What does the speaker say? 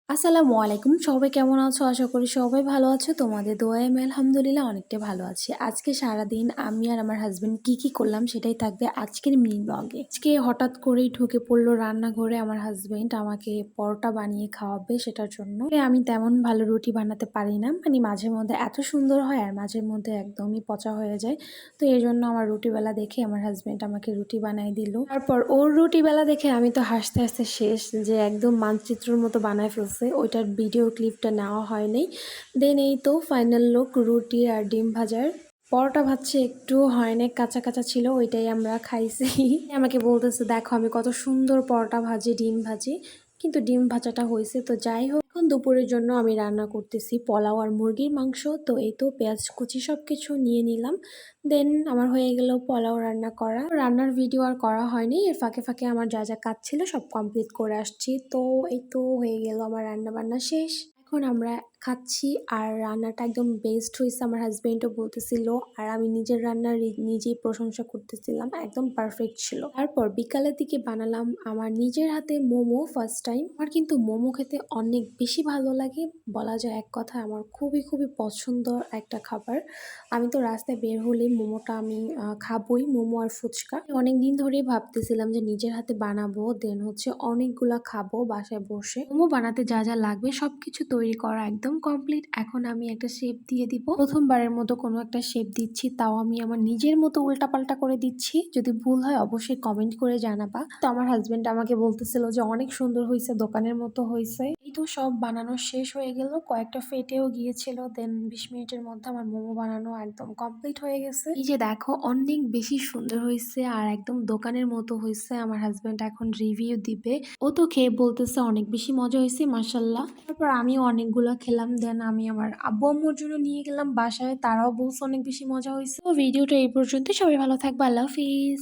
আসসালামু আলাইকুম। সবাই কেমন আছো? আশা করি সবাই ভালো আছো। তোমাদের দোয়ায় আমি আলহামদুলিল্লাহ অনেকটাই ভালো আছি। আজকে সারাদিন আমি আর আমার হাসব্যান্ড কি করলাম সেটাই থাকবে আজকের মিনি ব্লগে। আজকে হঠাৎ করেই ঢুকে পড়লো রান্নাঘরে আমার হাসব্যান্ড আমাকে পরোটা বানিয়ে খাওয়াবে সেটার জন্য। আমি তেমন ভালো রুটি বানাতে পারি না। মানে মাঝে মধ্যে এত সুন্দর হয় আর মাঝে মধ্যে একদমই পচা হয়ে যায়। তো এজন্য আমার রুটিবেলা দেখে আমার হাসব্যান্ড আমাকে রুটি বানায় দিল। তারপর ওর রুটিবেলা দেখে আমি তো হাসতে হাসতে শেষ যে একদম মানচিত্রের মতো বানায় ফেলছে। ওইটার ভিডিও ক্লিপটা নেওয়া হয়নি। দেন এই তো ফাইনাল লুক রুটি আর ডিম ভাজার। পরোটা ভাজছে একটু হয়নি, কাঁচা কাঁচা ছিল, ওইটাই আমরা খাইছি। আমাকে বলতেছে দেখো আমি কত সুন্দর পরোটা ভাজি ডিম ভাজি, কিন্তু ডিম ভাজাটা হয়েছে। তো যাই হোক, এখন দুপুরের জন্য আমি রান্না করতেছি পোলাও আর মুরগির মাংস। তো এই তো পেঁয়াজ কুচি সব কিছু নিয়ে নিলাম। দেন আমার হয়ে গেল পোলাও রান্না করা। রান্নার ভিডিও আর করা হয়নি, এর ফাঁকে ফাঁকে আমার যা যা কাজ ছিল সব কমপ্লিট করে আসছি। তো এই তো হয়ে গেল আমার রান্না বান্না শেষ। এখন আমরা খাচ্ছি আর রান্নাটা একদম বেস্ট হয়েছে, আমার হাজবেন্ডও বলতেছিল। আর আমি নিজের রান্নার নিজেই প্রশংসা করতেছিলাম, একদম পারফেক্ট ছিল। তারপর বিকালের দিকে বানালাম আমার নিজের হাতে মোমো ফার্স্ট টাইম। আমার কিন্তু মোমো খেতে অনেক বেশি ভালো লাগে, বলা যায় এক কথা আমার খুবই খুবই পছন্দ একটা খাবার। আমি তো রাস্তায় বের হলেই মোমোটা আমি খাবই, মোমো আর ফুচকা। অনেক দিন ধরেই ভাবতেছিলাম যে নিজের হাতে বানাবো, দেন হচ্ছে অনেকগুলা খাবো বাসায় বসে। মোমো বানাতে যা যা লাগবে সবকিছু তৈরি করা একদম কমপ্লিট। এখন আমি একটা শেপ দিয়ে দিব, প্রথমবারের মতো কোনো একটা শেপ দিচ্ছি, তাও আমি আমার নিজের মতো উল্টাপাল্টা করে দিচ্ছি। যদি ভুল হয় অবশ্যই কমেন্ট করে জানাবা। তো আমার হাজবেন্ড আমাকে বলতেছিল যে অনেক সুন্দর হয়েছে, দোকানের মতো হয়েছে। এই তো সব বানানো শেষ হয়ে গেল, কয়েকটা ফেটেও গিয়েছিল। দেন 20 মিনিটের মধ্যে আমার মোমো বানানো একদম কমপ্লিট হয়ে গেছে। এই যে দেখো অনেক বেশি সুন্দর হয়েছে আর একদম দোকানের মতো হয়েছে। আমার হাজবেন্ড এখন রিভিউ দিবে, ও তো খেয়ে বলতেছে অনেক বেশি মজা হয়েছে মাশাল্লাহ। তারপর আমিও অনেকগুলো খেলাম, দেন আমি আমার আব্বু আম্মুর জন্য নিয়ে গেলাম বাসায়, তারাও বলছে অনেক বেশি মজা হয়েছে। তো ভিডিওটা এই পর্যন্ত, সবাই ভালো থাকবে, আল্লাহ হাফিজ।